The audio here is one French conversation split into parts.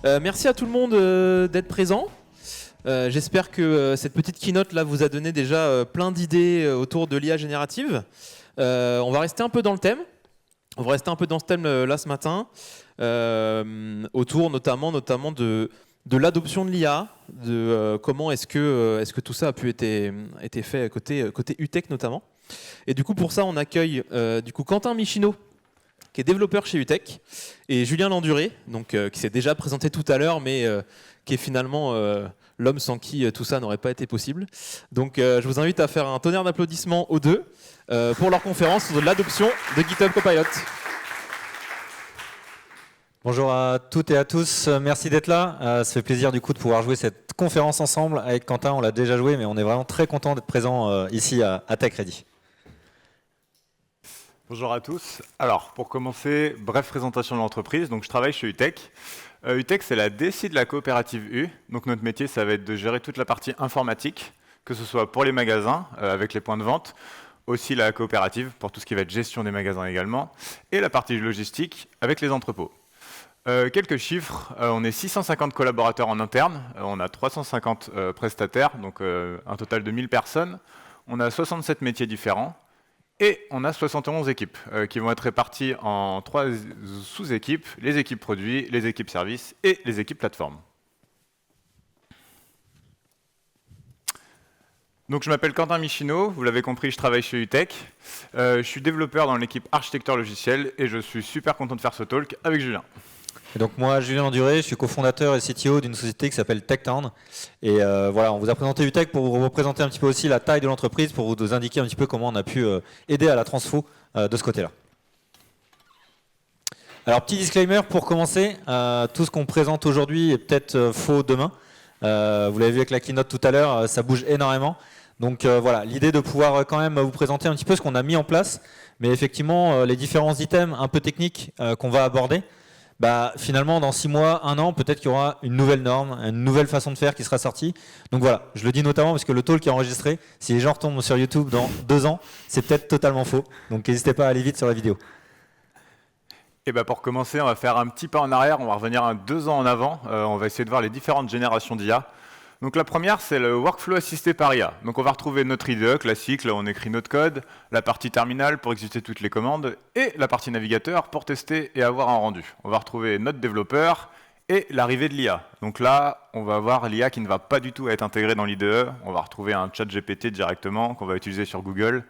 Merci à tout le monde d'être présent. J'espère que cette petite keynote là vous a donné déjà plein d'idées autour de l'IA générative. On va rester un peu dans le thème. On va rester un peu dans ce thème là ce matin, autour notamment de l'adoption de l'IA, de comment est-ce que tout ça a pu été fait côté UTech notamment. Et du coup pour ça on accueille Quentin Michino, qui est développeur chez UTech, et Julien Landuré, donc, qui s'est déjà présenté tout à l'heure, mais qui est finalement l'homme sans qui tout ça n'aurait pas été possible. Donc je vous invite à faire un tonnerre d'applaudissements aux deux pour leur conférence sur l'adoption de GitHub Copilot. Bonjour à toutes et à tous, merci d'être là. Ça fait plaisir du coup de pouvoir jouer cette conférence ensemble avec Quentin. On l'a déjà joué, mais on est vraiment très content d'être présent ici à TechReady. Bonjour à tous. Alors, pour commencer, bref présentation de l'entreprise. Donc, je travaille chez UTech. UTech, c'est la DSI de la coopérative U. Donc, notre métier, ça va être de gérer toute la partie informatique, que ce soit pour les magasins, avec les points de vente, aussi la coopérative, pour tout ce qui va être gestion des magasins également, et la partie logistique, avec les entrepôts. Quelques chiffres, on est 650 collaborateurs en interne, on a 350 prestataires, donc un total de 1000 personnes. On a 67 métiers différents. Et on a 71 équipes qui vont être réparties en 3 sous-équipes, les équipes produits, les équipes services et les équipes plateformes. Donc je m'appelle Quentin Michino, vous l'avez compris, je travaille chez UTech. Je suis développeur dans l'équipe architecture logicielle et je suis super content de faire ce talk avec Julien. Et donc moi, Julien Landuré, je suis cofondateur et CTO d'une société qui s'appelle TechTown. Et voilà, on vous a présenté UTech pour vous représenter un petit peu aussi la taille de l'entreprise, pour vous indiquer un petit peu comment on a pu aider à la transfo de ce côté-là. Alors petit disclaimer pour commencer, tout ce qu'on présente aujourd'hui est peut-être faux demain. Vous l'avez vu avec la keynote tout à l'heure, ça bouge énormément. Donc voilà, l'idée de pouvoir quand même vous présenter un petit peu ce qu'on a mis en place, mais effectivement les différents items un peu techniques qu'on va aborder. Finalement, dans 6 mois, 1 an, peut-être qu'il y aura une nouvelle norme, une nouvelle façon de faire qui sera sortie. Donc voilà, je le dis notamment parce que le talk est enregistré. Si les gens retombent sur YouTube dans 2 ans, c'est peut-être totalement faux. Donc n'hésitez pas à aller vite sur la vidéo. Et pour commencer, on va faire un petit pas en arrière, on va revenir 2 ans en avant. On va essayer de voir les différentes générations d'IA. Donc la première, c'est le workflow assisté par IA. Donc on va retrouver notre IDE classique, là on écrit notre code, la partie terminale pour exécuter toutes les commandes, et la partie navigateur pour tester et avoir un rendu. On va retrouver notre développeur et l'arrivée de l'IA. Donc là, on va avoir l'IA qui ne va pas du tout être intégrée dans l'IDE. On va retrouver un chat GPT directement qu'on va utiliser sur Google.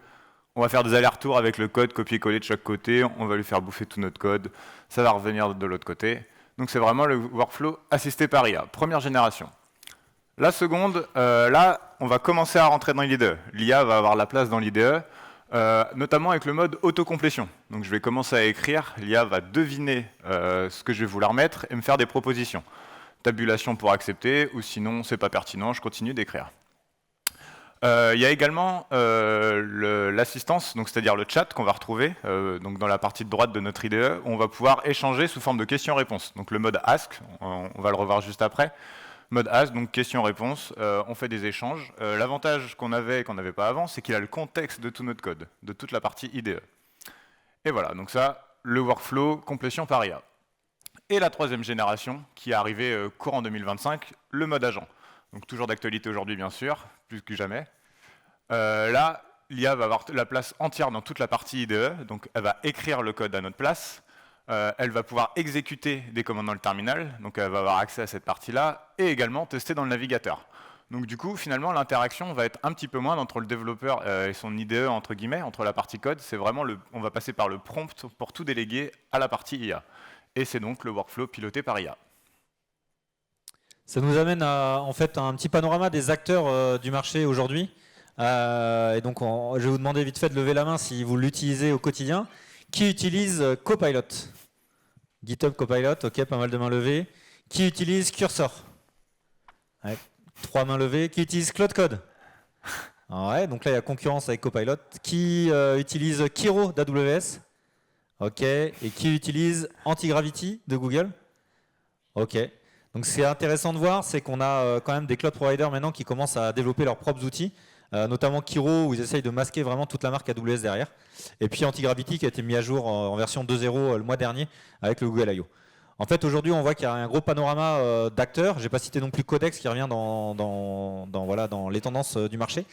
On va faire des allers-retours avec le code copier-coller de chaque côté. On va lui faire bouffer tout notre code. Ça va revenir de l'autre côté. Donc c'est vraiment le workflow assisté par IA. Première génération. La seconde, là, on va commencer à rentrer dans l'IDE. L'IA va avoir la place dans l'IDE, notamment avec le mode autocomplétion. Donc je vais commencer à écrire, l'IA va deviner ce que je vais vouloir mettre et me faire des propositions. Tabulation pour accepter, ou sinon c'est pas pertinent, je continue d'écrire. Il y a également l'assistance, c'est-à-dire le chat qu'on va retrouver donc dans la partie de droite de notre IDE, où on va pouvoir échanger sous forme de questions-réponses. Donc le mode Ask, on va le revoir juste après. Mode Ask, donc question-réponse, on fait des échanges. L'avantage qu'on avait et qu'on n'avait pas avant, c'est qu'il a le contexte de tout notre code, de toute la partie IDE. Et voilà, donc ça, le workflow complétion par IA. Et la troisième génération, qui est arrivée courant 2025, le mode agent. Donc toujours d'actualité aujourd'hui, bien sûr, plus que jamais. Là, l'IA va avoir la place entière dans toute la partie IDE, donc elle va écrire le code à notre place. Elle va pouvoir exécuter des commandes dans le terminal, donc elle va avoir accès à cette partie-là, et également tester dans le navigateur. Donc du coup, finalement, l'interaction va être un petit peu moindre entre le développeur et son IDE, entre guillemets, entre la partie code. C'est vraiment on va passer par le prompt pour tout déléguer à la partie IA. Et c'est donc le workflow piloté par IA. Ça nous amène à en fait un petit panorama des acteurs du marché aujourd'hui. Et donc je vais vous demander vite fait de lever la main si vous l'utilisez au quotidien. Qui utilise Copilot? GitHub Copilot, ok, pas mal de mains levées. Qui utilise Cursor? Ouais, 3 mains levées. Qui utilise Claude Code? Ouais, donc là il y a concurrence avec Copilot. Qui utilise Kiro d'AWS? Ok, et qui utilise Antigravity de Google? Ok. Donc ce qui est intéressant de voir, c'est qu'on a quand même des cloud providers maintenant qui commencent à développer leurs propres outils, notamment Kiro, où ils essayent de masquer vraiment toute la marque AWS derrière. Et puis Antigravity qui a été mis à jour en version 2.0 le mois dernier avec le Google I.O. En fait, aujourd'hui, on voit qu'il y a un gros panorama d'acteurs. Je n'ai pas cité non plus Codex qui revient voilà, dans les tendances du marché.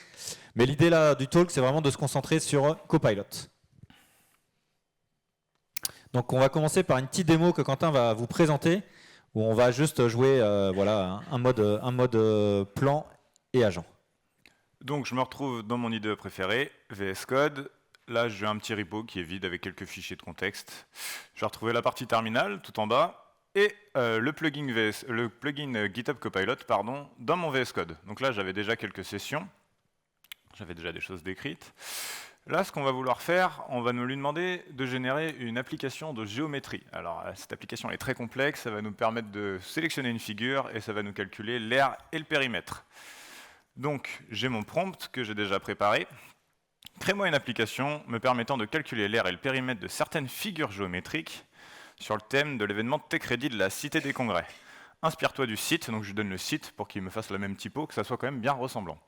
Mais l'idée là du talk, c'est vraiment de se concentrer sur Copilot. Donc, on va commencer par une petite démo que Quentin va vous présenter, où on va juste jouer voilà, un mode plan et agent. Donc, je me retrouve dans mon IDE préféré, VS Code. Là, j'ai un petit repo qui est vide avec quelques fichiers de contexte. Je vais retrouver la partie terminale tout en bas et le plugin GitHub Copilot dans mon VS Code. Donc là, j'avais déjà quelques sessions. J'avais déjà des choses décrites. Là, ce qu'on va vouloir faire, on va nous lui demander de générer une application de géométrie. Alors, cette application est très complexe. Ça va nous permettre de sélectionner une figure et ça va nous calculer l'aire et le périmètre. Donc, j'ai mon prompt que j'ai déjà préparé. Crée-moi une application me permettant de calculer l'aire et le périmètre de certaines figures géométriques sur le thème de l'événement TechReady de la Cité des Congrès. Inspire-toi du site, donc je lui donne le site pour qu'il me fasse la même typo, que ça soit quand même bien ressemblant.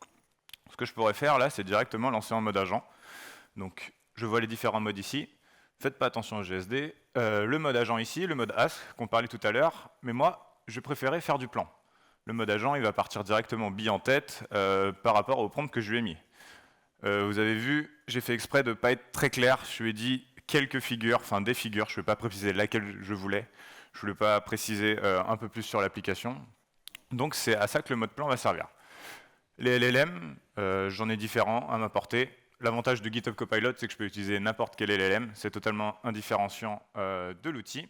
Ce que je pourrais faire là, c'est directement lancer en mode agent. Donc je vois les différents modes ici. Faites pas attention au GSD. Le mode agent ici, le mode ASC qu'on parlait tout à l'heure, mais moi, je préférais faire du plan. Le mode agent, il va partir directement bille en tête par rapport au prompt que je lui ai mis. Vous avez vu, j'ai fait exprès de ne pas être très clair. Je lui ai dit quelques figures, enfin des figures. Je ne vais pas préciser laquelle je voulais. Je ne voulais pas préciser un peu plus sur l'application. Donc c'est à ça que le mode plan va servir. Les LLM, j'en ai différents à m'apporter. L'avantage de GitHub Copilot, c'est que je peux utiliser n'importe quel LLM. C'est totalement indifférenciant de l'outil.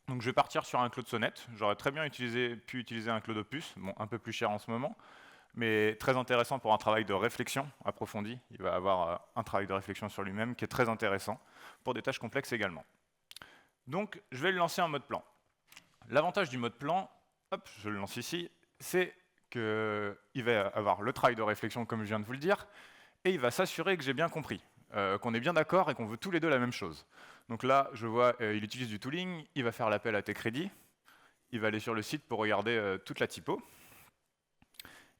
Donc je vais partir sur un Claude Sonnet. J'aurais très bien pu utiliser un Claude Opus, bon, un peu plus cher en ce moment, mais très intéressant pour un travail de réflexion approfondi. Il va avoir un travail de réflexion sur lui-même qui est très intéressant pour des tâches complexes également. Donc, je vais le lancer en mode plan. L'avantage du mode plan, hop, je le lance ici, c'est qu'il va avoir le travail de réflexion, comme je viens de vous le dire, et il va s'assurer que j'ai bien compris, qu'on est bien d'accord et qu'on veut tous les deux la même chose. Donc là, je vois, il utilise du tooling, il va faire l'appel à TechReady, il va aller sur le site pour regarder toute la typo.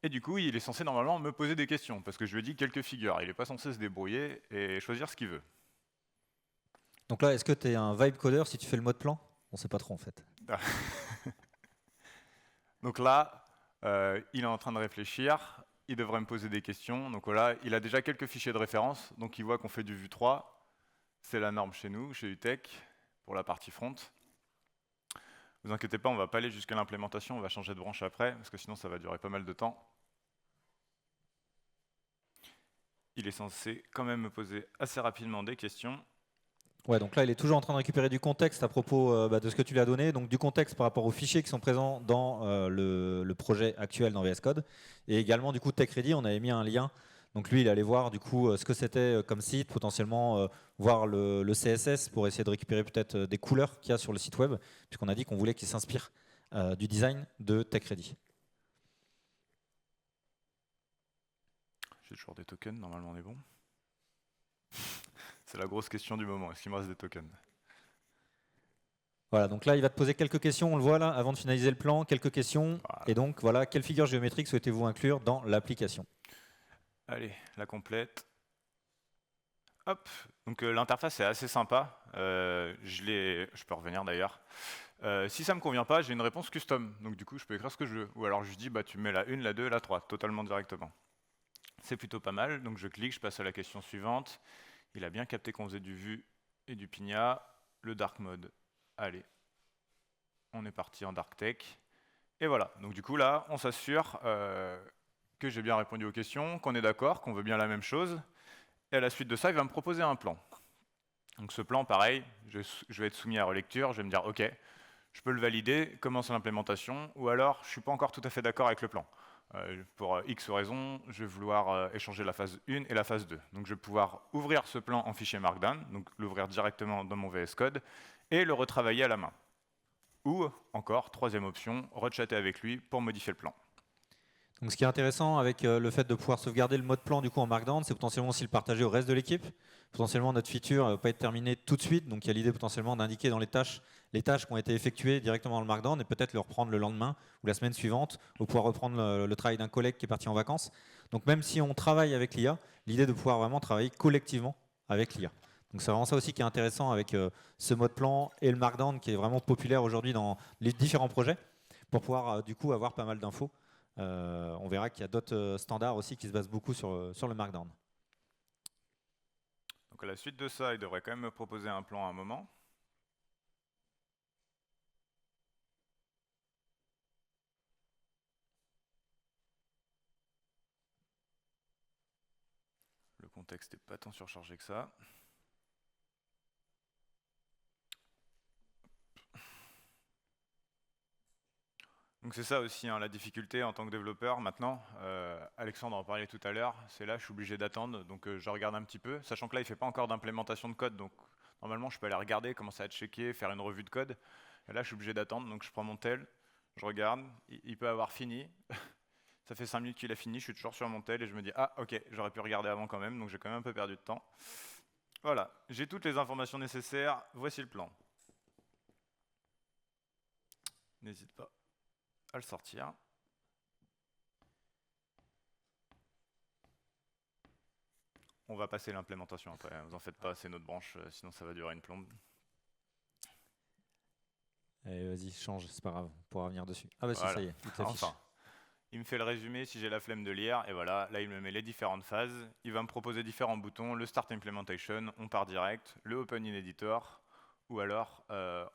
Et du coup, il est censé normalement me poser des questions, parce que je lui ai dit quelques figures. Il n'est pas censé se débrouiller et choisir ce qu'il veut. Donc là, est-ce que tu es un vibe codeur si tu fais le mode plan? On ne sait pas trop en fait. Donc là, il est en train de réfléchir, il devrait me poser des questions. Donc voilà, il a déjà quelques fichiers de référence, donc il voit qu'on fait du Vue 3. C'est la norme chez nous, chez UTech, pour la partie front. Ne vous inquiétez pas, on ne va pas aller jusqu'à l'implémentation, on va changer de branche après, parce que sinon ça va durer pas mal de temps. Il est censé quand même me poser assez rapidement des questions. Ouais, donc là, il est toujours en train de récupérer du contexte à propos de ce que tu lui as donné, donc du contexte par rapport aux fichiers qui sont présents dans le projet actuel dans VS Code. Et également, du coup, TechReady, on avait mis un lien. Donc lui, il allait voir du coup ce que c'était comme site, potentiellement voir le CSS pour essayer de récupérer peut-être des couleurs qu'il y a sur le site web, puisqu'on a dit qu'on voulait qu'il s'inspire du design de TechReady. J'ai toujours des tokens, normalement on est bon. C'est la grosse question du moment, est-ce qu'il me reste des tokens? Voilà, donc là, il va te poser quelques questions, on le voit là, avant de finaliser le plan, quelques questions. Voilà. Et donc, voilà, quelle figure géométrique souhaitez-vous inclure dans l'application? Allez, la complète. Hop, donc l'interface est assez sympa. Je peux revenir d'ailleurs. Si ça ne me convient pas, j'ai une réponse custom. Donc du coup, je peux écrire ce que je veux. Ou alors je dis, bah, tu mets la 1, la 2 et la 3, totalement directement. C'est plutôt pas mal. Donc je clique, je passe à la question suivante. Il a bien capté qu'on faisait du Vue et du Pignat. Le dark mode. Allez, on est parti en dark tech. Et voilà, donc du coup là, on s'assure que j'ai bien répondu aux questions, qu'on est d'accord, qu'on veut bien la même chose. Et à la suite de ça, il va me proposer un plan. Donc ce plan, pareil, je vais être soumis à relecture, je vais me dire, ok, je peux le valider, commence l'implémentation, ou alors je ne suis pas encore tout à fait d'accord avec le plan. Pour X raisons, je vais vouloir échanger la phase 1 et la phase 2. Donc je vais pouvoir ouvrir ce plan en fichier Markdown, donc l'ouvrir directement dans mon VS Code, et le retravailler à la main. Ou encore, troisième option, rechatter avec lui pour modifier le plan. Donc, ce qui est intéressant avec le fait de pouvoir sauvegarder le mode plan du coup en Markdown, c'est potentiellement aussi le partager au reste de l'équipe. Potentiellement, notre feature ne va pas être terminée tout de suite, donc il y a l'idée potentiellement d'indiquer dans les tâches qui ont été effectuées directement dans le Markdown et peut-être le reprendre le lendemain ou la semaine suivante ou pouvoir reprendre le travail d'un collègue qui est parti en vacances. Donc même si on travaille avec l'IA, l'idée de pouvoir vraiment travailler collectivement avec l'IA. Donc c'est vraiment ça aussi qui est intéressant avec ce mode plan et le Markdown qui est vraiment populaire aujourd'hui dans les différents projets pour pouvoir du coup avoir pas mal d'infos. On verra qu'il y a d'autres standards aussi qui se basent beaucoup sur le Markdown. Donc à la suite de ça, il devrait quand même me proposer un plan à un moment. Le contexte n'est pas tant surchargé que ça. Donc c'est ça aussi hein, la difficulté en tant que développeur maintenant. Alexandre en parlait tout à l'heure, c'est là je suis obligé d'attendre, donc je regarde un petit peu, sachant que là il ne fait pas encore d'implémentation de code, donc normalement je peux aller regarder, commencer à checker, faire une revue de code. Et là je suis obligé d'attendre, donc je prends mon tel, je regarde, il peut avoir fini. Ça fait 5 minutes qu'il a fini, je suis toujours sur mon tel et je me dis ah ok, j'aurais pu regarder avant quand même, donc j'ai quand même un peu perdu de temps. Voilà, j'ai toutes les informations nécessaires, voici le plan. N'hésite pas à le sortir. On va passer l'implémentation après, vous en faites pas, c'est notre branche, sinon ça va durer une plombe. Allez, vas-y, change, c'est pas grave, on pourra revenir dessus. Ah bah Voilà. si, ça y est, il t'affiche. Enfin, il me fait le résumé si j'ai la flemme de lire, et voilà, là il me met les différentes phases, il va me proposer différents boutons, le Start Implementation, on part direct, le Open in Editor, ou alors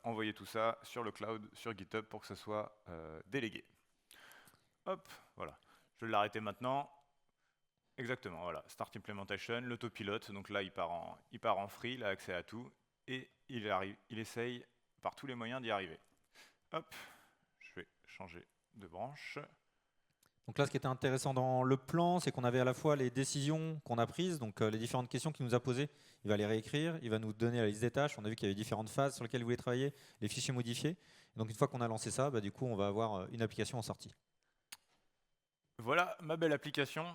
envoyer tout ça sur le cloud, sur GitHub pour que ça soit délégué. Hop, voilà. Je vais l'arrêter maintenant. Exactement, voilà. Start Implementation, l'autopilote, donc là il part en free, il a accès à tout, et il essaye par tous les moyens d'y arriver. Hop, je vais changer de branche. Donc là, ce qui était intéressant dans le plan, c'est qu'on avait à la fois les décisions qu'on a prises, donc les différentes questions qu'il nous a posées, il va les réécrire, il va nous donner la liste des tâches, on a vu qu'il y avait différentes phases sur lesquelles il voulait travailler, les fichiers modifiés. Et donc une fois qu'on a lancé ça, bah, du coup, on va avoir une application en sortie. Voilà ma belle application.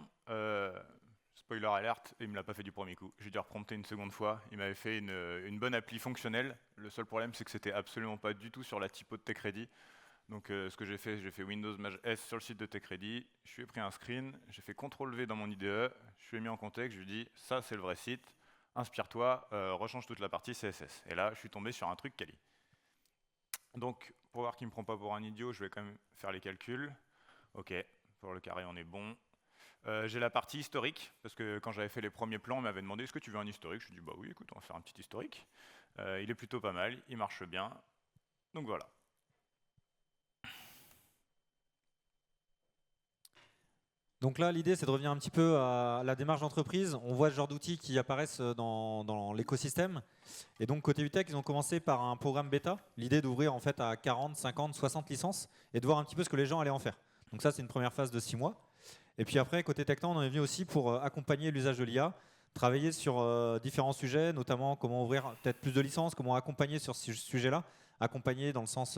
Spoiler alert, il me l'a pas fait du premier coup. J'ai dû reprompter une seconde fois. Il m'avait fait une bonne appli fonctionnelle. Le seul problème, c'est que c'était absolument pas du tout sur la typo de TechReady. Donc ce que j'ai fait Windows Maj S sur le site de TechReady. Je lui ai pris un screen, j'ai fait CTRL-V dans mon IDE, je lui ai mis en contexte, je lui ai dit ça c'est le vrai site, inspire-toi, rechange toute la partie CSS. Et là, je suis tombé sur un truc quali. Donc pour voir qu'il ne me prend pas pour un idiot, je vais quand même faire les calculs. Ok. Pour le carré, on est bon. J'ai la partie historique, parce que quand j'avais fait les premiers plans, on m'avait demandé est-ce que tu veux un historique. Je lui ai dit bah oui, écoute, on va faire un petit historique. Il est plutôt pas mal, il marche bien. Donc voilà. Donc là, l'idée, c'est de revenir un petit peu à la démarche d'entreprise. On voit ce genre d'outils qui apparaissent dans l'écosystème. Et donc, côté UTech, ils ont commencé par un programme bêta. L'idée d'ouvrir en fait à 40, 50, 60 licences et de voir un petit peu ce que les gens allaient en faire. Donc ça, c'est une première phase de 6 mois. Et puis après, côté Techno, on en est venu aussi pour accompagner l'usage de l'IA, travailler sur différents sujets, notamment comment ouvrir peut-être plus de licences, comment accompagner sur ce sujet-là, accompagner dans le sens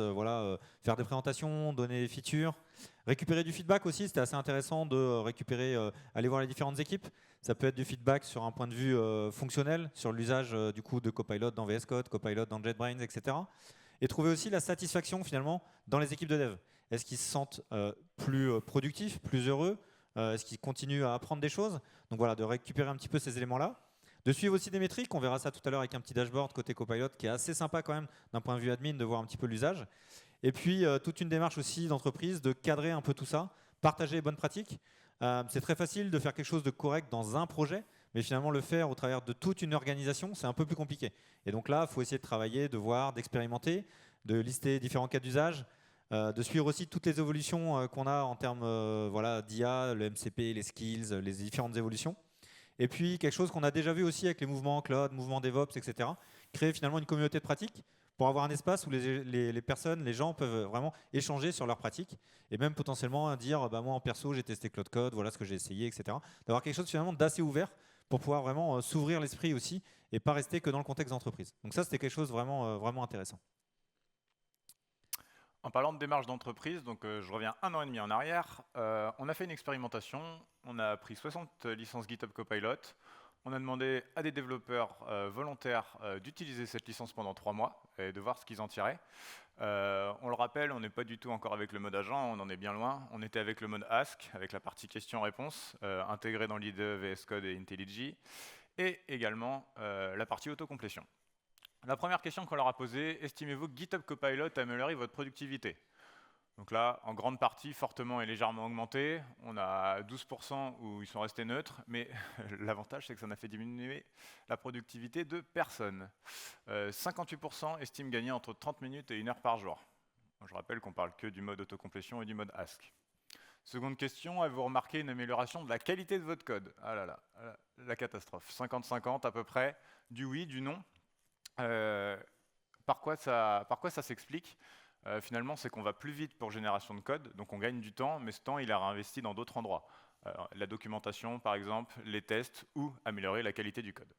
faire des présentations, donner des features, récupérer du feedback aussi. C'était assez intéressant de récupérer, aller voir les différentes équipes. Ça peut être du feedback sur un point de vue fonctionnel, sur l'usage du coup de Copilot dans VS Code, Copilot dans JetBrains, etc. Et trouver aussi la satisfaction finalement dans les équipes de dev. Est-ce qu'ils se sentent plus productifs, plus heureux? Est-ce qu'ils continuent à apprendre des choses? Donc voilà, de récupérer un petit peu ces éléments-là. De suivre aussi des métriques, on verra ça tout à l'heure avec un petit dashboard côté Copilot qui est assez sympa quand même d'un point de vue admin de voir un petit peu l'usage. Et puis toute une démarche aussi d'entreprise de cadrer un peu tout ça, partager les bonnes pratiques. C'est très facile de faire quelque chose de correct dans un projet, mais finalement le faire au travers de toute une organisation, c'est un peu plus compliqué. Et donc là, il faut essayer de travailler, de voir, d'expérimenter, de lister différents cas d'usage, de suivre aussi toutes les évolutions qu'on a en termes d'IA, le MCP, les skills, les différentes évolutions. Et puis quelque chose qu'on a déjà vu aussi avec les mouvements cloud, mouvements DevOps, etc. Créer finalement une communauté de pratiques pour avoir un espace où les personnes, les gens peuvent vraiment échanger sur leurs pratiques et même potentiellement dire bah, moi en perso j'ai testé Cloud Code, voilà ce que j'ai essayé, etc. D'avoir quelque chose finalement d'assez ouvert pour pouvoir vraiment s'ouvrir l'esprit aussi et pas rester que dans le contexte d'entreprise. Donc ça c'était quelque chose vraiment, vraiment intéressant. En parlant de démarche d'entreprise, donc je reviens 1 an et demi en arrière, on a fait une expérimentation, on a pris 60 licences GitHub Copilot, on a demandé à des développeurs volontaires d'utiliser cette licence pendant 3 mois et de voir ce qu'ils en tiraient. On le rappelle, on n'est pas du tout encore avec le mode agent, on en est bien loin. On était avec le mode Ask, avec la partie question-réponse, intégrée dans l'IDE, VS Code et IntelliJ. et également la partie autocomplétion. La première question qu'on leur a posée, estimez-vous que GitHub Copilot a amélioré votre productivité? Donc là, en grande partie, fortement et légèrement augmenté. On a 12% où ils sont restés neutres, mais l'avantage, c'est que ça n'a fait diminuer la productivité de personne. 58% estiment gagner entre 30 minutes et 1 heure par jour. Je rappelle qu'on parle que du mode autocomplétion et du mode Ask. Seconde question, avez-vous remarqué une amélioration de la qualité de votre code? Ah là là, la catastrophe. 50-50 à peu près, du oui, du non. Par quoi ça s'explique? Finalement, c'est qu'on va plus vite pour génération de code, donc on gagne du temps, mais ce temps, il est réinvesti dans d'autres endroits. La documentation, par exemple, les tests, ou améliorer la qualité du code.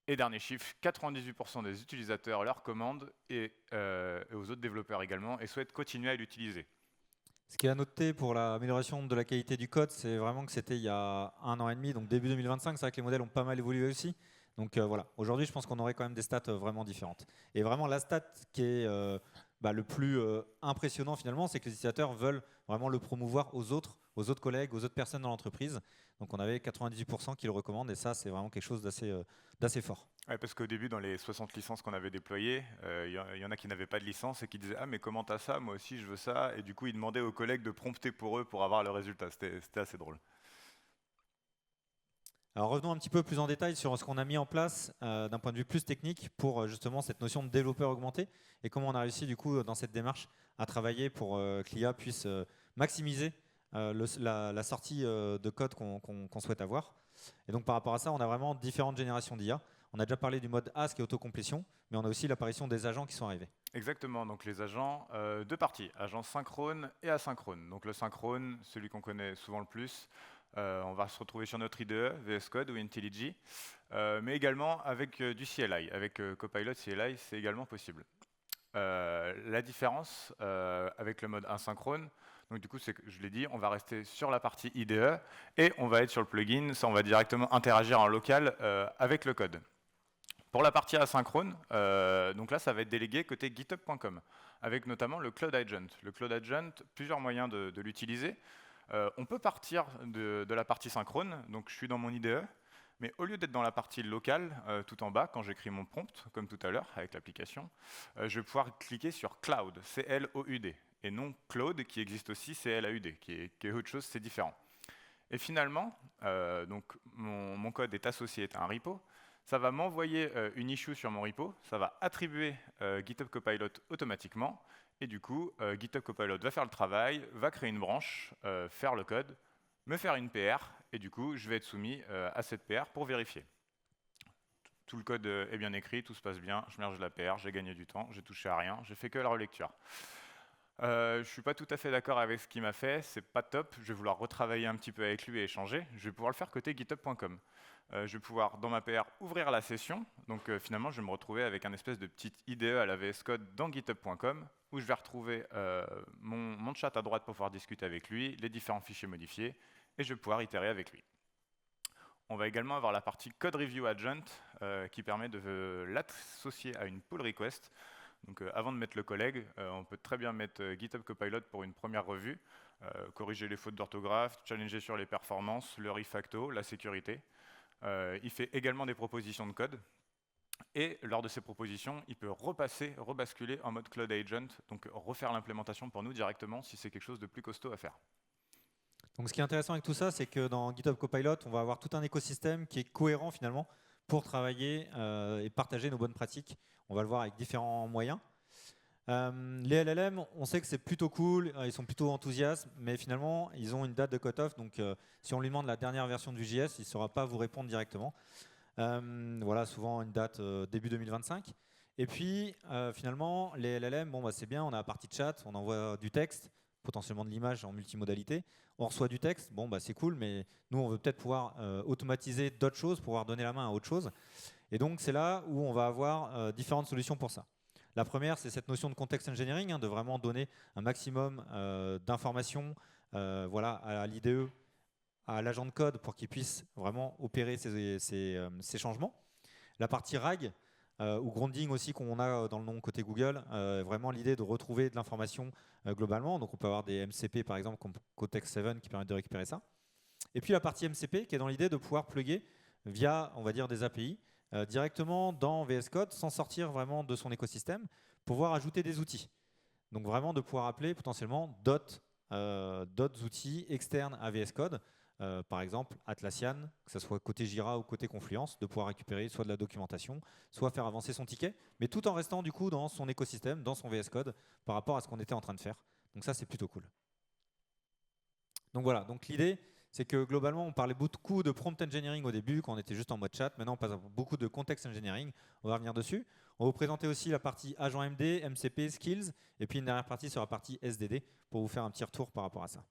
Et dernier chiffre, 98% des utilisateurs leur commandent, et aux autres développeurs également, et souhaitent continuer à l'utiliser. Ce qui est à noter pour l'amélioration de la qualité du code, c'est vraiment que c'était il y a 1 an et demi, donc début 2025, c'est vrai que les modèles ont pas mal évolué aussi. Donc voilà, aujourd'hui je pense qu'on aurait quand même des stats vraiment différentes. Et vraiment la stat qui est le plus impressionnant finalement, c'est que les utilisateurs veulent vraiment le promouvoir aux autres collègues, aux autres personnes dans l'entreprise. Donc on avait 98% qui le recommandent et ça c'est vraiment quelque chose d'assez fort. Ouais, parce qu'au début, dans les 60 licences qu'on avait déployées, il y en a qui n'avaient pas de licence et qui disaient « Ah, mais comment t'as ça? Moi aussi, je veux ça. » Et du coup, ils demandaient aux collègues de prompter pour eux pour avoir le résultat. C'était assez drôle. Alors revenons un petit peu plus en détail sur ce qu'on a mis en place d'un point de vue plus technique pour justement cette notion de développeur augmenté et comment on a réussi du coup dans cette démarche à travailler pour que l'IA puisse maximiser la sortie de code qu'on souhaite avoir. Et donc par rapport à ça, on a vraiment différentes générations d'IA. On a déjà parlé du mode Ask et autocomplétion, mais on a aussi l'apparition des agents qui sont arrivés. Exactement, donc les agents, deux parties, agents synchrones et asynchrones. Donc le synchrone, celui qu'on connaît souvent le plus, on va se retrouver sur notre IDE, VS Code ou IntelliJ, mais également avec du CLI. Avec Copilot CLI, c'est également possible. La différence avec le mode asynchrone, donc du coup, c'est que je l'ai dit, on va rester sur la partie IDE et on va être sur le plugin, ça on va directement interagir en local avec le code. Pour la partie asynchrone, donc là, ça va être délégué côté github.com, avec notamment le Cloud Agent. Le Cloud Agent, plusieurs moyens de l'utiliser. On peut partir de la partie synchrone, donc je suis dans mon IDE, mais au lieu d'être dans la partie locale, tout en bas, quand j'écris mon prompt, comme tout à l'heure avec l'application, je vais pouvoir cliquer sur Cloud, C-L-O-U-D, et non Cloud, qui existe aussi, C-L-A-U-D, qui est autre chose, c'est différent. Et finalement, donc mon code est associé à un repo. Ça va m'envoyer une issue sur mon repo, ça va attribuer GitHub Copilot automatiquement, et du coup, GitHub Copilot va faire le travail, va créer une branche, faire le code, me faire une PR, et du coup, je vais être soumis à cette PR pour vérifier. Tout le code est bien écrit, tout se passe bien, je merge la PR, j'ai gagné du temps, j'ai touché à rien, j'ai fait que la relecture. Je ne suis pas tout à fait d'accord avec ce qu'il m'a fait, c'est pas top, je vais vouloir retravailler un petit peu avec lui et échanger, je vais pouvoir le faire côté github.com. Je vais pouvoir, dans ma PR, ouvrir la session, donc finalement je vais me retrouver avec un espèce de petite IDE à la VS Code dans github.com, où je vais retrouver mon chat à droite pour pouvoir discuter avec lui, les différents fichiers modifiés, et je vais pouvoir itérer avec lui. On va également avoir la partie Code Review Agent, qui permet de l'associer à une pull request. Donc avant de mettre le collègue, on peut très bien mettre GitHub Copilot pour une première revue, corriger les fautes d'orthographe, challenger sur les performances, le refacto, la sécurité. Il fait également des propositions de code. Et lors de ces propositions, il peut rebasculer en mode Cloud Agent, donc refaire l'implémentation pour nous directement si c'est quelque chose de plus costaud à faire. Donc ce qui est intéressant avec tout ça, c'est que dans GitHub Copilot, on va avoir tout un écosystème qui est cohérent finalement pour travailler et partager nos bonnes pratiques. On va le voir avec différents moyens. Les LLM, on sait que c'est plutôt cool, ils sont plutôt enthousiastes, mais finalement, ils ont une date de cut-off. Donc, si on lui demande la dernière version du JS, il ne saura pas vous répondre directement. Voilà, souvent une date début 2025. Et puis, finalement, les LLM, bon, bah, c'est bien, on a la partie chat, on envoie du texte, potentiellement de l'image en multimodalité. On reçoit du texte, bon, bah, c'est cool, mais nous, on veut peut-être pouvoir automatiser d'autres choses, pouvoir donner la main à autre chose. Et donc, c'est là où on va avoir différentes solutions pour ça. La première, c'est cette notion de context engineering, de vraiment donner un maximum d'informations voilà, à l'IDE, à l'agent de code pour qu'il puisse vraiment opérer ces changements. La partie RAG, ou grounding aussi qu'on a dans le nom côté Google, vraiment l'idée de retrouver de l'information globalement. Donc on peut avoir des MCP par exemple comme Cotex 7 qui permettent de récupérer ça. Et puis la partie MCP qui est dans l'idée de pouvoir plugger via, on va dire, des API directement dans VS Code sans sortir vraiment de son écosystème pour pouvoir ajouter des outils. Donc vraiment de pouvoir appeler potentiellement d'autres outils externes à VS Code, par exemple Atlassian, que ce soit côté Jira ou côté Confluence, de pouvoir récupérer soit de la documentation, soit faire avancer son ticket, mais tout en restant du coup dans son écosystème, dans son VS Code, par rapport à ce qu'on était en train de faire. Donc ça, c'est plutôt cool. Donc voilà, donc l'idée, c'est que globalement, on parlait beaucoup de prompt engineering au début, quand on était juste en mode chat. Maintenant, on passe à beaucoup de context engineering. On va revenir dessus. On va vous présenter aussi la partie agent MD, MCP, skills, et puis une dernière partie sur la partie SDD, pour vous faire un petit retour par rapport à ça.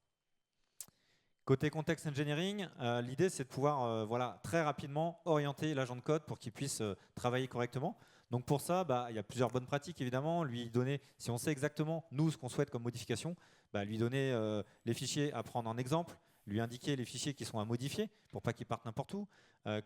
Côté context engineering, l'idée, c'est de pouvoir voilà, très rapidement orienter l'agent de code pour qu'il puisse travailler correctement. Donc pour ça, il y a plusieurs bonnes pratiques, évidemment. Lui donner, si on sait exactement, nous, ce qu'on souhaite comme modification, lui donner les fichiers à prendre en exemple, lui indiquer les fichiers qui sont à modifier pour pas qu'ils partent n'importe où.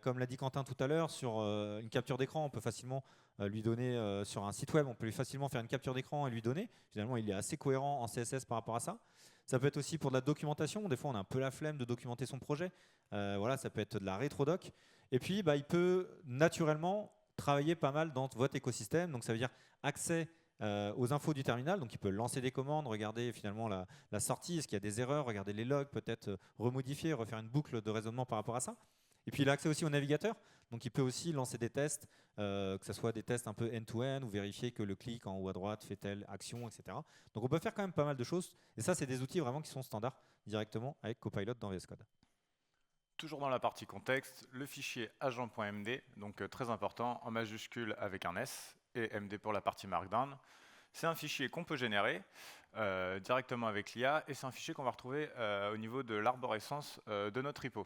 Comme l'a dit Quentin tout à l'heure, sur une capture d'écran, on peut facilement lui donner, sur un site web, on peut lui facilement faire une capture d'écran et lui donner. Finalement, il est assez cohérent en CSS par rapport à ça. Ça peut être aussi pour de la documentation. Des fois, on a un peu la flemme de documenter son projet. Voilà, ça peut être de la rétrodoc. Et puis, il peut naturellement travailler pas mal dans votre écosystème. Donc, ça veut dire accès aux infos du terminal. Donc, il peut lancer des commandes, regarder finalement la sortie, est-ce qu'il y a des erreurs, regarder les logs, peut-être remodifier, refaire une boucle de raisonnement par rapport à ça. Et puis, il a accès aussi au navigateur. Donc, il peut aussi lancer des tests, que ce soit des tests un peu end-to-end ou vérifier que le clic en haut à droite fait telle action, etc. Donc, on peut faire quand même pas mal de choses. Et ça, c'est des outils vraiment qui sont standards directement avec Copilot dans VS Code. Toujours dans la partie contexte, le fichier agent.md, donc très important, en majuscule avec un S, et MD pour la partie Markdown. C'est un fichier qu'on peut générer directement avec l'IA, et c'est un fichier qu'on va retrouver au niveau de l'arborescence de notre repo.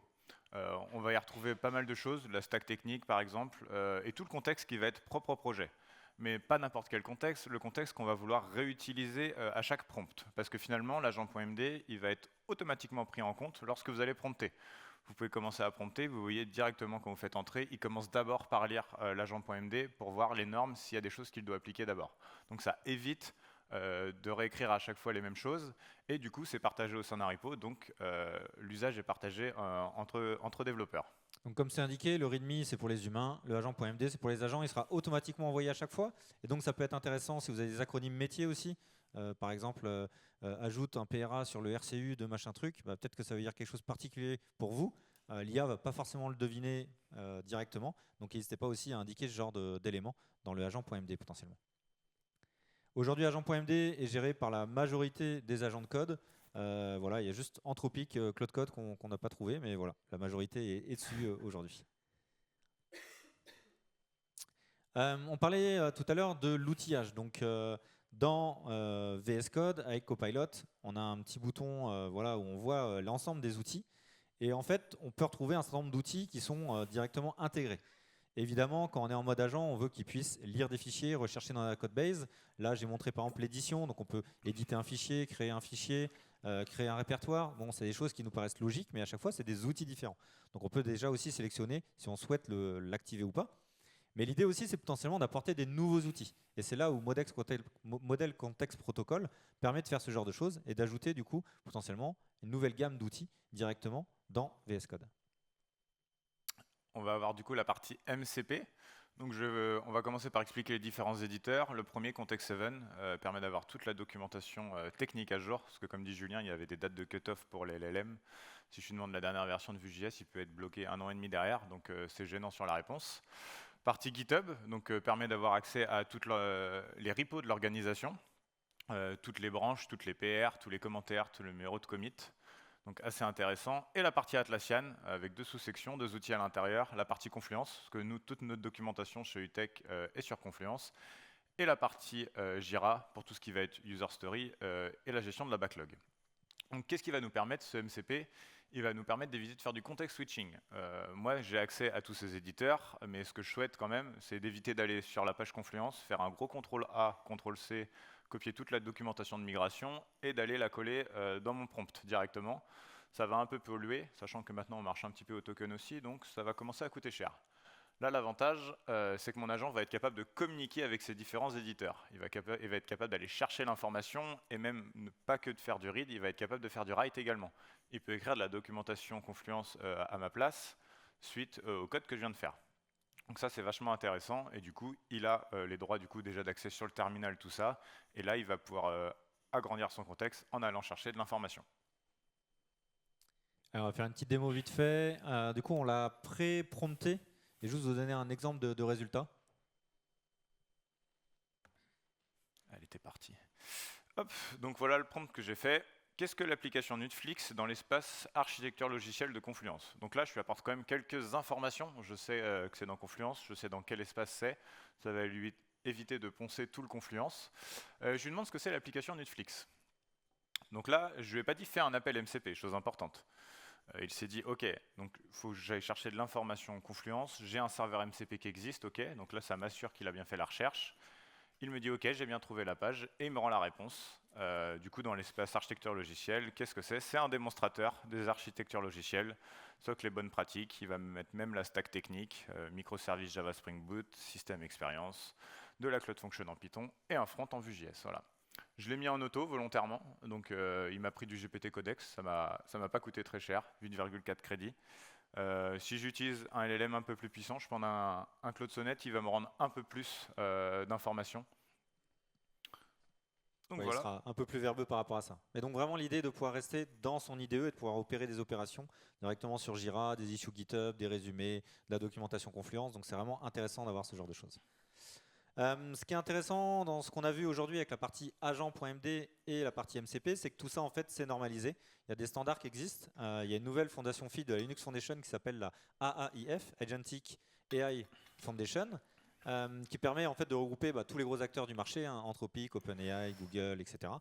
On va y retrouver pas mal de choses, la stack technique par exemple, et tout le contexte qui va être propre au projet. Mais pas n'importe quel contexte, le contexte qu'on va vouloir réutiliser à chaque prompt. Parce que finalement, l'agent.md, il va être automatiquement pris en compte lorsque vous allez prompter. Vous pouvez commencer à prompter, vous voyez directement quand vous faites entrer, il commence d'abord par lire l'agent.md pour voir les normes, s'il y a des choses qu'il doit appliquer d'abord. Donc ça évite de réécrire à chaque fois les mêmes choses, et du coup c'est partagé au sein d'un repo, donc l'usage est partagé entre développeurs. Donc comme c'est indiqué, le README c'est pour les humains, le agent.md c'est pour les agents, il sera automatiquement envoyé à chaque fois, et donc ça peut être intéressant si vous avez des acronymes métiers aussi, par exemple ajoute un PRA sur le RCU de machin truc, peut-être que ça veut dire quelque chose de particulier pour vous, l'IA va pas forcément le deviner directement, donc n'hésitez pas aussi à indiquer ce genre d'éléments dans le agent.md potentiellement. Aujourd'hui, agent.md est géré par la majorité des agents de code. Voilà, il y a juste Anthropic, Claude Code qu'on n'a pas trouvé, mais voilà, la majorité est dessus aujourd'hui. On parlait tout à l'heure de l'outillage. Donc, dans VS Code, avec Copilot, on a un petit bouton voilà, où on voit l'ensemble des outils. Et en fait, on peut retrouver un certain nombre d'outils qui sont directement intégrés. Évidemment, quand on est en mode agent, on veut qu'il puisse lire des fichiers, rechercher dans la code base. Là, j'ai montré par exemple l'édition, donc on peut éditer un fichier, créer un répertoire. Bon, c'est des choses qui nous paraissent logiques, mais à chaque fois, c'est des outils différents. Donc on peut déjà aussi sélectionner si on souhaite l'activer ou pas. Mais l'idée aussi, c'est potentiellement d'apporter des nouveaux outils. Et c'est là où Model Context Protocol permet de faire ce genre de choses et d'ajouter du coup potentiellement une nouvelle gamme d'outils directement dans VS Code. On va avoir du coup la partie MCP. Donc on va commencer par expliquer les différents éditeurs. Le premier, Context7, permet d'avoir toute la documentation technique à jour, parce que comme dit Julien, il y avait des dates de cut-off pour les LLM. Si je lui demande la dernière version de Vue.js, il peut être bloqué 1 an et demi derrière, donc c'est gênant sur la réponse. Partie GitHub, donc permet d'avoir accès à toutes les repos de l'organisation, toutes les branches, toutes les PR, tous les commentaires, tous les numéros de commit. Donc assez intéressant. Et la partie Atlassian, avec 2 sous-sections, 2 outils à l'intérieur. La partie Confluence, parce que toute notre documentation chez UTech est sur Confluence. Et la partie Jira, pour tout ce qui va être User Story et la gestion de la backlog. Donc qu'est-ce qui va nous permettre, ce MCP? Il va nous permettre d'éviter de faire du context switching. Moi, j'ai accès à tous ces éditeurs, mais ce que je souhaite quand même, c'est d'éviter d'aller sur la page Confluence, faire un gros CTRL-A, CTRL-C, copier toute la documentation de migration et d'aller la coller dans mon prompt directement. Ça va un peu polluer, sachant que maintenant on marche un petit peu au token aussi, donc ça va commencer à coûter cher. Là, l'avantage, c'est que mon agent va être capable de communiquer avec ces différents éditeurs. Il va être capable d'aller chercher l'information et même pas que de faire du read, il va être capable de faire du write également. Il peut écrire de la documentation Confluence à ma place. suite au code que je viens de faire. Donc ça, c'est vachement intéressant, et du coup, il a les droits du coup déjà d'accès sur le terminal, tout ça, et là, il va pouvoir agrandir son contexte en allant chercher de l'information. Alors, on va faire une petite démo vite fait. Du coup, on l'a pré-prompté, et juste vous donner un exemple de résultat. Elle était partie. Hop, donc voilà le prompt que j'ai fait. Qu'est-ce que l'application Netflix dans l'espace architecture logicielle de Confluence? Donc là, je lui apporte quand même quelques informations. Je sais que c'est dans Confluence, je sais dans quel espace c'est. Ça va lui éviter de poncer tout le Confluence. Je lui demande ce que c'est l'application Netflix. Donc là, je lui ai pas dit faire un appel MCP, chose importante. Il s'est dit, ok, donc il faut que j'aille chercher de l'information en Confluence. J'ai un serveur MCP qui existe, ok. Donc là, ça m'assure qu'il a bien fait la recherche. Il me dit OK, j'ai bien trouvé la page, et il me rend la réponse. Du coup, dans l'espace architecture logicielle, qu'est-ce que c'est? C'est un démonstrateur des architectures logicielles, soit que les bonnes pratiques. Il va me mettre même la stack technique, microservices Java Spring Boot, système expérience, de la Cloud Function en Python et un front en Vue.js. Voilà. Je l'ai mis en auto volontairement, donc il m'a pris du GPT Codex, ça m'a pas coûté très cher, 8,4 crédits. Si j'utilise un LLM un peu plus puissant, je prends un Claude Sonnet, il va me rendre un peu plus d'informations. Donc Ouais, voilà. il sera un peu plus verbeux par rapport à ça. Mais donc vraiment l'idée de pouvoir rester dans son IDE et de pouvoir opérer des opérations directement sur Jira, des issues GitHub, des résumés, de la documentation Confluence. Donc c'est vraiment intéressant d'avoir ce genre de choses. Ce qui est intéressant dans ce qu'on a vu aujourd'hui avec la partie agent.md et la partie MCP, c'est que tout ça en fait c'est normalisé. Il y a des standards qui existent. Il y a une nouvelle fondation feed de la Linux Foundation qui s'appelle la AAIF, Agentic AI Foundation, qui permet en fait de regrouper tous les gros acteurs du marché, Anthropic, OpenAI, Google, etc.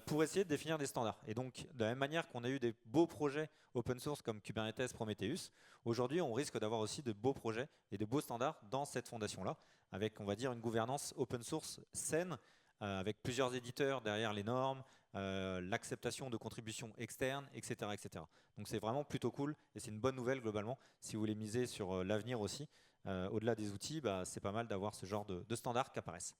Pour essayer de définir des standards. Et donc, de la même manière qu'on a eu des beaux projets open source comme Kubernetes, Prometheus, aujourd'hui, on risque d'avoir aussi de beaux projets et de beaux standards dans cette fondation-là, avec, on va dire, une gouvernance open source saine, avec plusieurs éditeurs derrière les normes, l'acceptation de contributions externes, etc., etc. Donc, c'est vraiment plutôt cool et c'est une bonne nouvelle globalement si vous voulez miser sur l'avenir aussi. Au-delà des outils, c'est pas mal d'avoir ce genre de standards qui apparaissent.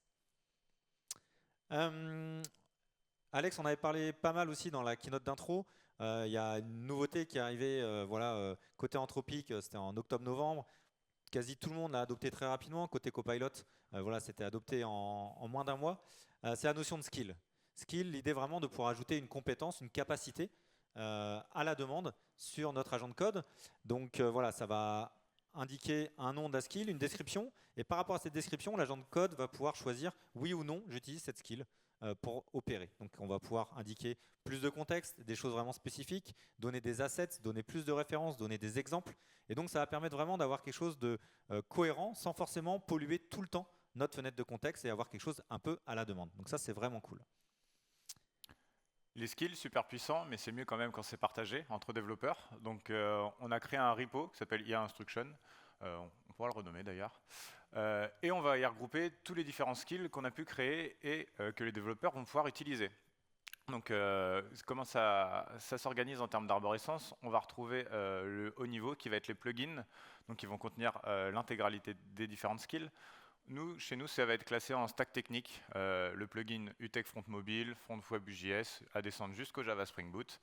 Alex, on avait parlé pas mal aussi dans la keynote d'intro. Il y a une nouveauté qui est arrivée côté Anthropic, c'était en octobre-novembre. Quasi tout le monde l'a adopté très rapidement. Côté Copilot, c'était adopté en moins d'un mois. C'est la notion de skill. Skill, l'idée vraiment de pouvoir ajouter une compétence, une capacité à la demande sur notre agent de code. Donc ça va indiquer un nom de la skill, une description. Et par rapport à cette description, l'agent de code va pouvoir choisir oui ou non, j'utilise cette skill pour opérer. Donc on va pouvoir indiquer plus de contexte, des choses vraiment spécifiques, donner des assets, donner plus de références, donner des exemples. Et donc ça va permettre vraiment d'avoir quelque chose de cohérent sans forcément polluer tout le temps notre fenêtre de contexte et avoir quelque chose un peu à la demande. Donc ça, c'est vraiment cool. Les skills, super puissants, mais c'est mieux quand même quand c'est partagé entre développeurs. Donc on a créé un repo qui s'appelle IA Instruction. On pourra le renommer d'ailleurs. Et on va y regrouper tous les différents skills qu'on a pu créer et que les développeurs vont pouvoir utiliser. Donc comment ça s'organise en termes d'arborescence? On va retrouver le haut niveau qui va être les plugins, donc qui vont contenir l'intégralité des différentes skills. Chez nous, ça va être classé en stack technique, le plugin UTech Front Mobile, Front Web UJS, à descendre jusqu'au Java Spring Boot.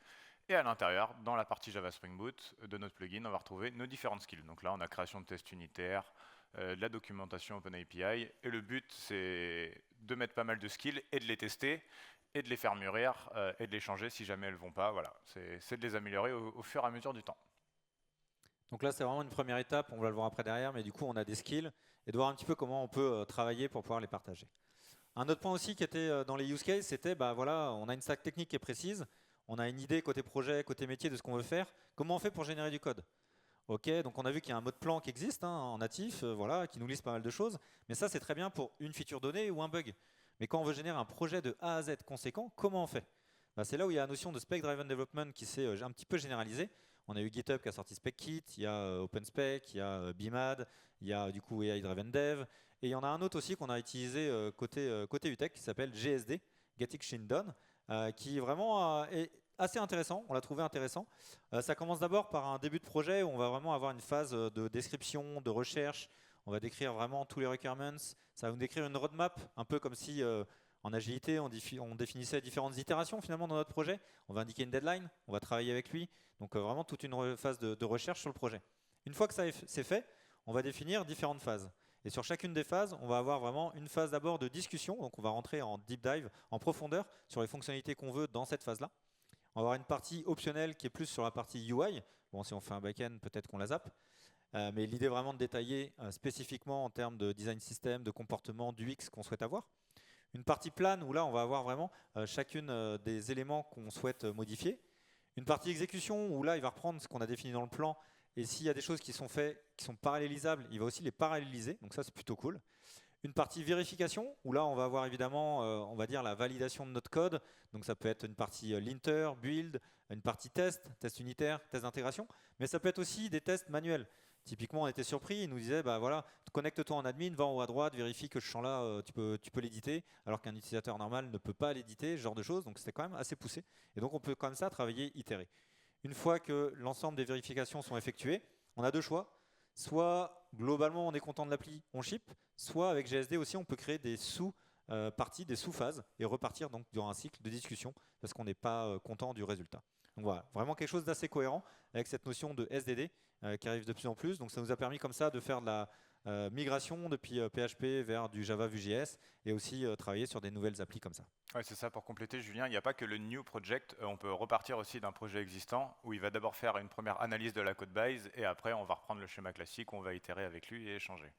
Et à l'intérieur, dans la partie Java Spring Boot de notre plugin, on va retrouver nos différentes skills. Donc là, on a création de tests unitaires, de la documentation OpenAPI. Et le but, c'est de mettre pas mal de skills et de les tester, et de les faire mûrir, et de les changer si jamais elles ne vont pas. Voilà, c'est de les améliorer au fur et à mesure du temps. Donc là, c'est vraiment une première étape, on va le voir après derrière, mais du coup, on a des skills et de voir un petit peu comment on peut travailler pour pouvoir les partager. Un autre point aussi qui était dans les use cases, c'était, on a une stack technique qui est précise, on a une idée côté projet, côté métier de ce qu'on veut faire. Comment on fait pour générer du code? Ok, donc on a vu qu'il y a un mode plan qui existe en natif, qui nous liste pas mal de choses, mais ça, c'est très bien pour une feature donnée ou un bug. Mais quand on veut générer un projet de A à Z conséquent, comment on fait? C'est là où il y a la notion de Spec Driven Development qui s'est un petit peu généralisée. On a eu GitHub qui a sorti SpecKit, il y a OpenSpec, il y a BIMAD, il y a du coup AI Driven Dev. Et il y en a un autre aussi qu'on a utilisé côté UTech qui s'appelle GSD, Get Action Done, qui vraiment est assez intéressant, on l'a trouvé intéressant. Ça commence d'abord par un début de projet où on va vraiment avoir une phase de description, de recherche. On va décrire vraiment tous les requirements. Ça va nous décrire une roadmap, un peu comme si en agilité, on définissait différentes itérations finalement dans notre projet. On va indiquer une deadline, on va travailler avec lui. Donc vraiment toute une phase de recherche sur le projet. Une fois que c'est fait, on va définir différentes phases. Et sur chacune des phases, on va avoir vraiment une phase d'abord de discussion. Donc on va rentrer en deep dive, en profondeur, sur les fonctionnalités qu'on veut dans cette phase-là. On va avoir une partie optionnelle qui est plus sur la partie UI. Bon, si on fait un back-end, peut-être qu'on la zappe. Mais l'idée vraiment de détailler spécifiquement en termes de design system, de comportement, d'UX qu'on souhaite avoir. Une partie plane où là, on va avoir vraiment chacune des éléments qu'on souhaite modifier. Une partie exécution où là, il va reprendre ce qu'on a défini dans le plan. Et s'il y a des choses qui sont faites, qui sont parallélisables, il va aussi les paralléliser. Donc ça, c'est plutôt cool. Une partie vérification, où là, on va avoir évidemment, on va dire, la validation de notre code. Donc ça peut être une partie linter, build, une partie test unitaire, test d'intégration. Mais ça peut être aussi des tests manuels. Typiquement, on était surpris, il nous disait, bah voilà, connecte-toi en admin, va en haut à droite, vérifie que ce champ-là, tu peux l'éditer, alors qu'un utilisateur normal ne peut pas l'éditer, ce genre de choses. Donc c'était quand même assez poussé. Et donc on peut comme ça travailler, itérer. Une fois que l'ensemble des vérifications sont effectuées, on a deux choix. Soit globalement on est content de l'appli, on ship, soit avec GSD aussi on peut créer des sous-parties, des sous-phases et repartir donc durant un cycle de discussion parce qu'on n'est pas content du résultat. Donc voilà, vraiment quelque chose d'assez cohérent avec cette notion de SDD qui arrive de plus en plus. Donc ça nous a permis comme ça de faire de la migration depuis PHP vers du Java Vue.js et aussi travailler sur des nouvelles applis comme ça. Ouais, c'est ça, pour compléter Julien, il n'y a pas que le new project, on peut repartir aussi d'un projet existant où il va d'abord faire une première analyse de la code base et après on va reprendre le schéma classique, on va itérer avec lui et échanger.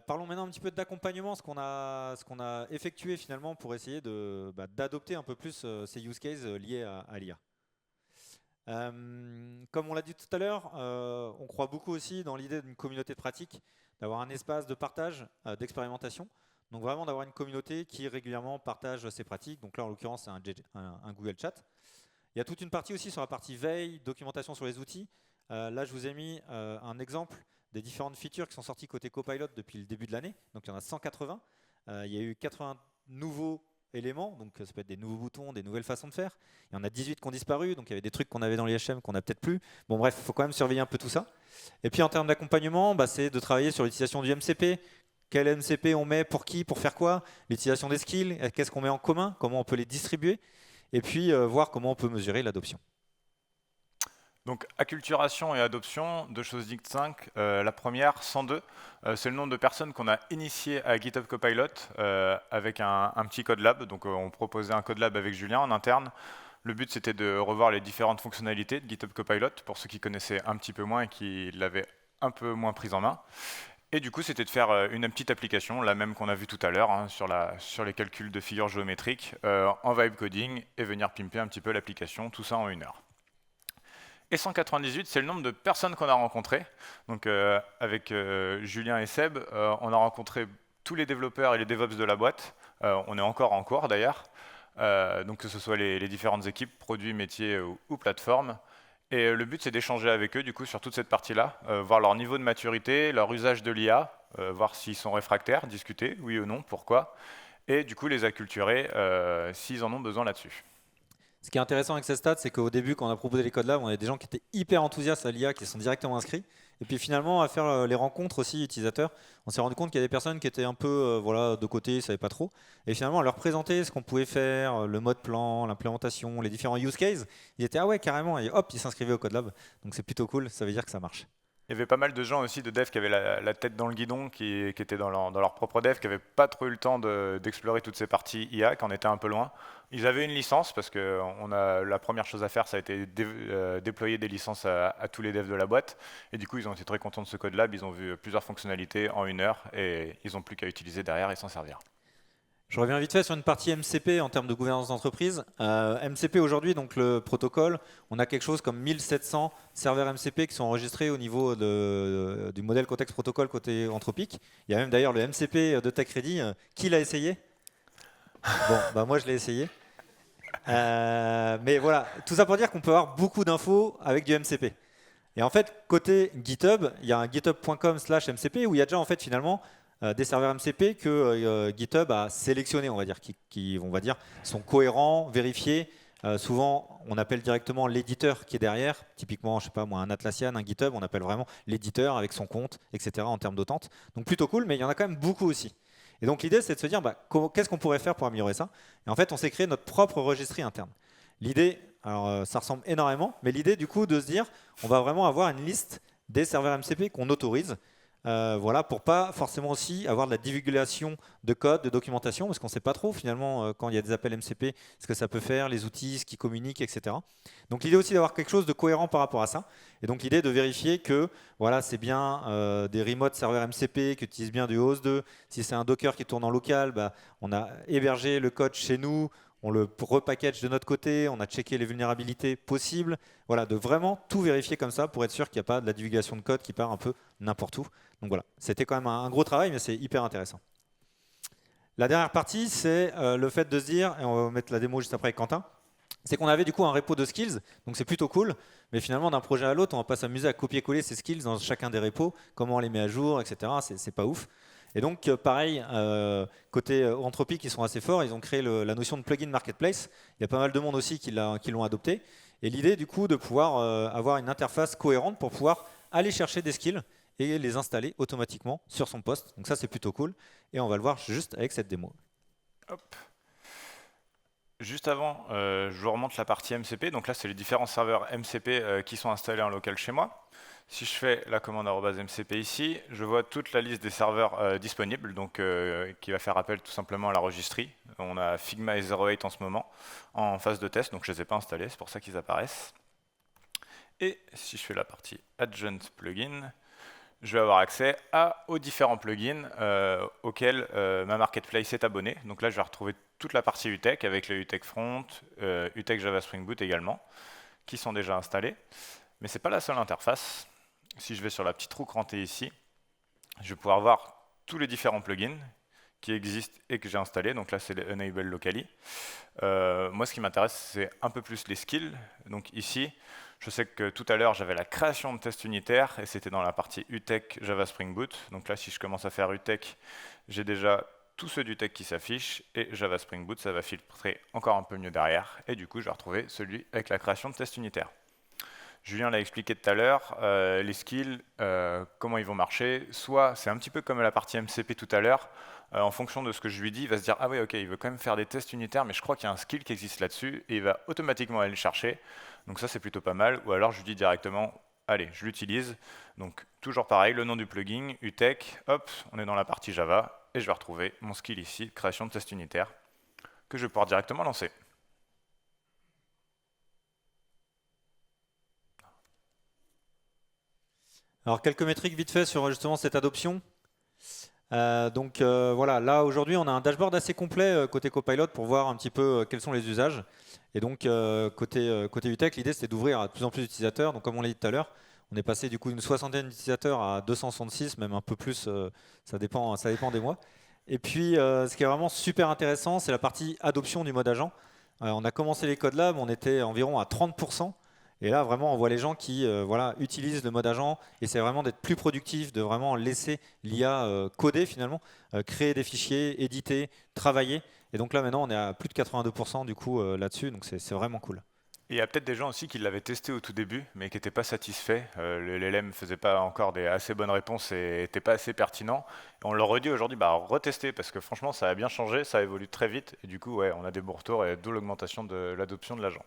Parlons maintenant un petit peu d'accompagnement, ce qu'on a effectué finalement pour essayer d'adopter un peu plus ces use cases liés à l'IA. Comme on l'a dit tout à l'heure, on croit beaucoup aussi dans l'idée d'une communauté de pratique, d'avoir un espace de partage, d'expérimentation. Donc vraiment d'avoir une communauté qui régulièrement partage ses pratiques. Donc là en l'occurrence c'est un Google Chat. Il y a toute une partie aussi sur la partie veille, documentation sur les outils. Là je vous ai mis un exemple des différentes features qui sont sorties côté Copilot depuis le début de l'année. Donc il y en a 180. Il y a eu 80 nouveaux éléments, donc ça peut être des nouveaux boutons, des nouvelles façons de faire. Il y en a 18 qui ont disparu, donc il y avait des trucs qu'on avait dans l'IHM qu'on n'a peut-être plus. Bon bref, il faut quand même surveiller un peu tout ça. Et puis en termes d'accompagnement, c'est de travailler sur l'utilisation du MCP. Quel MCP on met pour qui, pour faire quoi, l'utilisation des skills, qu'est-ce qu'on met en commun, comment on peut les distribuer, et puis voir comment on peut mesurer l'adoption. Donc, acculturation et adoption, deux choses distinctes. La première, 102, c'est le nombre de personnes qu'on a initiées à GitHub Copilot avec un petit code lab. Donc, on proposait un code lab avec Julien en interne. Le but, c'était de revoir les différentes fonctionnalités de GitHub Copilot pour ceux qui connaissaient un petit peu moins et qui l'avaient un peu moins prise en main. Et du coup, c'était de faire une petite application, la même qu'on a vue tout à l'heure, hein, sur les calculs de figures géométriques, en vibe coding, et venir pimper un petit peu l'application, tout ça en 1 heure. Et 198, c'est le nombre de personnes qu'on a rencontrées. Donc avec Julien et Seb, on a rencontré tous les développeurs et les DevOps de la boîte. On est encore en cours d'ailleurs. Donc que ce soit les différentes équipes, produits, métiers ou plateformes. Et le but, c'est d'échanger avec eux du coup sur toute cette partie-là, voir leur niveau de maturité, leur usage de l'IA, voir s'ils sont réfractaires, discuter, oui ou non, pourquoi, et du coup les acculturer s'ils en ont besoin là-dessus. Ce qui est intéressant avec ces stats, c'est qu'au début, quand on a proposé les codes labs, on avait des gens qui étaient hyper enthousiastes à l'IA, qui sont directement inscrits. Et puis finalement, à faire les rencontres aussi utilisateurs, on s'est rendu compte qu'il y a des personnes qui étaient un peu de côté, ils ne savaient pas trop. Et finalement, à leur présenter ce qu'on pouvait faire, le mode plan, l'implémentation, les différents use cases, ils étaient ah ouais, carrément, et hop, ils s'inscrivaient au code lab. Donc c'est plutôt cool, ça veut dire que ça marche. Il y avait pas mal de gens aussi, de devs, qui avaient la tête dans le guidon, qui étaient dans leur propre dev, qui n'avaient pas trop eu le temps d'explorer toutes ces parties IA, qui en étaient un peu loin. Ils avaient une licence, parce que la première chose à faire, ça a été déployer des licences à tous les devs de la boîte. Et du coup, ils ont été très contents de ce code lab. Ils ont vu plusieurs fonctionnalités en 1 heure, et ils n'ont plus qu'à utiliser derrière et s'en servir. Je reviens vite fait sur une partie MCP en termes de gouvernance d'entreprise. MCP aujourd'hui, donc le protocole, on a quelque chose comme 1700 serveurs MCP qui sont enregistrés au niveau du modèle contexte protocole côté Anthropic. Il y a même d'ailleurs le MCP de TechReady. Qui l'a essayé? Bon, moi je l'ai essayé. Mais voilà, tout ça pour dire qu'on peut avoir beaucoup d'infos avec du MCP. Et en fait, côté GitHub, il y a un github.com/MCP où il y a déjà en fait finalement des serveurs MCP que GitHub a sélectionnés, on va dire, qui on va dire, sont cohérents, vérifiés. Souvent, on appelle directement l'éditeur qui est derrière. Typiquement, je sais pas moi, un Atlassian, un GitHub, on appelle vraiment l'éditeur avec son compte, etc. en termes d'autante. Donc plutôt cool, mais il y en a quand même beaucoup aussi. Et donc l'idée, c'est de se dire, qu'est-ce qu'on pourrait faire pour améliorer ça? Et en fait, on s'est créé notre propre registry interne. L'idée, Alors ça ressemble énormément, mais l'idée du coup de se dire, on va vraiment avoir une liste des serveurs MCP qu'on autorise. Voilà, pour pas forcément aussi avoir de la divulgation de code, de documentation, parce qu'on ne sait pas trop finalement quand il y a des appels MCP, ce que ça peut faire, les outils, ce qui communique, etc. Donc l'idée aussi d'avoir quelque chose de cohérent par rapport à ça. Et donc l'idée de vérifier que voilà, c'est bien des remote serveurs MCP, qui utilisent bien du host 2. Si c'est un Docker qui tourne en local, bah, on a hébergé le code chez nous, on le repackage de notre côté, on a checké les vulnérabilités possibles. Voilà, de vraiment tout vérifier comme ça pour être sûr qu'il n'y a pas de la divulgation de code qui part un peu n'importe où. Donc voilà, c'était quand même un gros travail, mais c'est hyper intéressant. La dernière partie, c'est le fait de se dire, et on va mettre la démo juste après avec Quentin, c'est qu'on avait du coup un repo de skills, donc c'est plutôt cool, mais finalement d'un projet à l'autre, on va pas s'amuser à copier-coller ces skills dans chacun des repos, comment on les met à jour, etc. C'est pas ouf. Et donc pareil, côté Anthropic, ils sont assez forts, ils ont créé la notion de plugin marketplace. Il y a pas mal de monde aussi qui l'ont adopté. Et l'idée du coup de pouvoir avoir une interface cohérente pour pouvoir aller chercher des skills et les installer automatiquement sur son poste. Donc ça c'est plutôt cool. Et on va le voir juste avec cette démo. Hop. Juste avant, je vous remonte la partie MCP. Donc là, c'est les différents serveurs MCP qui sont installés en local chez moi. Si je fais la commande @mcp ici, je vois toute la liste des serveurs disponibles, donc qui va faire appel tout simplement à la registrie. On a Figma et 08 en ce moment en phase de test, donc je ne les ai pas installés, c'est pour ça qu'ils apparaissent. Et si je fais la partie Adjunct Plugin, je vais avoir accès aux différents plugins auxquels ma marketplace est abonnée. Donc là, je vais retrouver toute la partie UTech avec le UTech Front, UTech Java Spring Boot également, qui sont déjà installés. Mais ce n'est pas la seule interface. Si je vais sur la petite roue crantée ici, je vais pouvoir voir tous les différents plugins qui existent et que j'ai installés. Donc là, c'est les Enable Locally. Moi, ce qui m'intéresse, c'est un peu plus les skills. Donc ici, je sais que tout à l'heure, j'avais la création de tests unitaires et c'était dans la partie UTech Java Spring Boot. Donc là, si je commence à faire UTech, j'ai déjà tous ceux d'UTech qui s'affichent et Java Spring Boot, ça va filtrer encore un peu mieux derrière. Et du coup, je vais retrouver celui avec la création de tests unitaires. Julien l'a expliqué tout à l'heure, les skills, comment ils vont marcher. Soit c'est un petit peu comme la partie MCP tout à l'heure, en fonction de ce que je lui dis, il va se dire « Ah oui, ok, il veut quand même faire des tests unitaires, mais je crois qu'il y a un skill qui existe là-dessus, et il va automatiquement aller le chercher. » Donc ça, c'est plutôt pas mal. Ou alors, je lui dis directement « Allez, je l'utilise. » Donc toujours pareil, le nom du plugin, UTech, hop, on est dans la partie Java, et je vais retrouver mon skill ici, création de tests unitaires, que je vais pouvoir directement lancer. Alors quelques métriques vite fait sur justement cette adoption. Voilà, là aujourd'hui on a un dashboard assez complet côté Copilot pour voir un petit peu quels sont les usages. Et donc côté UTech, l'idée c'était d'ouvrir à de plus en plus d'utilisateurs. Donc comme on l'a dit tout à l'heure, on est passé du coup d'une soixantaine d'utilisateurs à 266, même un peu plus, ça dépend des mois. Et puis ce qui est vraiment super intéressant, c'est la partie adoption du mode agent. On a commencé les Code Labs, on était environ à 30%. Et là, vraiment, on voit les gens qui utilisent le mode agent, et c'est vraiment d'être plus productif, de vraiment laisser l'IA coder finalement, créer des fichiers, éditer, travailler. Et donc là, maintenant, on est à plus de 82% du coup là-dessus, donc c'est vraiment cool. Et il y a peut-être des gens aussi qui l'avaient testé au tout début, mais qui n'étaient pas satisfaits. LLM ne faisait pas encore des assez bonnes réponses et n'était pas assez pertinent. Et on leur redit aujourd'hui, bah, retester, parce que franchement, ça a bien changé, ça évolue très vite. Et du coup, ouais, on a des bons retours, et d'où l'augmentation de l'adoption de l'agent.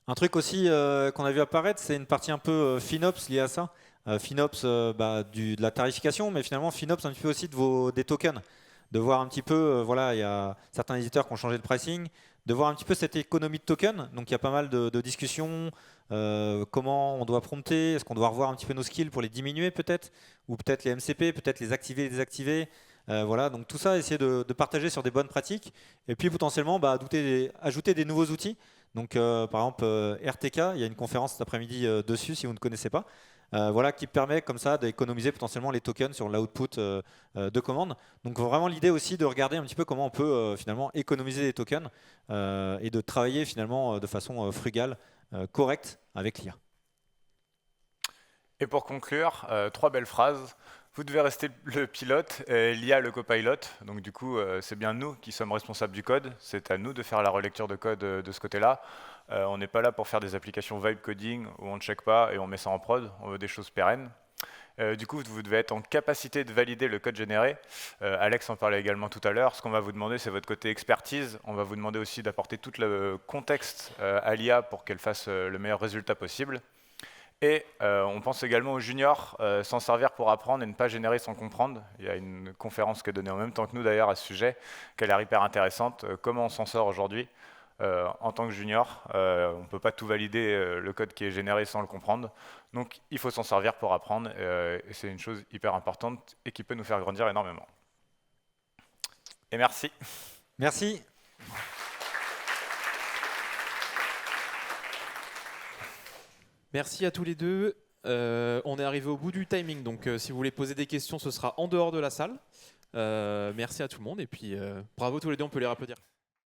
Un truc aussi qu'on a vu apparaître, c'est une partie un peu FinOps liée à ça. FinOps, de la tarification, mais finalement FinOps un petit peu aussi des tokens. De voir un petit peu, voilà, il y a certains éditeurs qui ont changé de pricing, de voir un petit peu cette économie de tokens. Donc il y a pas mal de discussions, comment on doit prompter, est-ce qu'on doit revoir un petit peu nos skills pour les diminuer peut-être, ou peut-être les MCP, peut-être les activer, les désactiver. Voilà, donc tout ça, essayer de partager sur des bonnes pratiques, et puis potentiellement ajouter des nouveaux outils. Donc, par exemple, RTK, il y a une conférence cet après-midi dessus, si vous ne connaissez pas, voilà, qui permet comme ça d'économiser potentiellement les tokens sur l'output de commande. Donc, vraiment l'idée aussi de regarder un petit peu comment on peut finalement économiser les tokens et de travailler finalement de façon frugale, correcte avec l'IA. Et pour conclure, 3 belles phrases. Vous devez rester le pilote, l'IA le copilote. Donc du coup, c'est bien nous qui sommes responsables du code. C'est à nous de faire la relecture de code de ce côté-là. On n'est pas là pour faire des applications vibe coding où on ne check pas et on met ça en prod. On veut des choses pérennes. Du coup, vous devez être en capacité de valider le code généré. Alex en parlait également tout à l'heure. Ce qu'on va vous demander, c'est votre côté expertise. On va vous demander aussi d'apporter tout le contexte à l'IA pour qu'elle fasse le meilleur résultat possible. Et on pense également aux juniors, s'en servir pour apprendre et ne pas générer sans comprendre. Il y a une conférence qui est donnée en même temps que nous d'ailleurs à ce sujet, qui a l'air hyper intéressante. Comment on s'en sort aujourd'hui en tant que junior? On ne peut pas tout valider le code qui est généré sans le comprendre. Donc il faut s'en servir pour apprendre. Et c'est une chose hyper importante et qui peut nous faire grandir énormément. Et merci. Merci. Merci à tous les deux. On est arrivé au bout du timing, donc si vous voulez poser des questions, ce sera en dehors de la salle. Merci à tout le monde et puis bravo tous les deux, on peut les applaudir.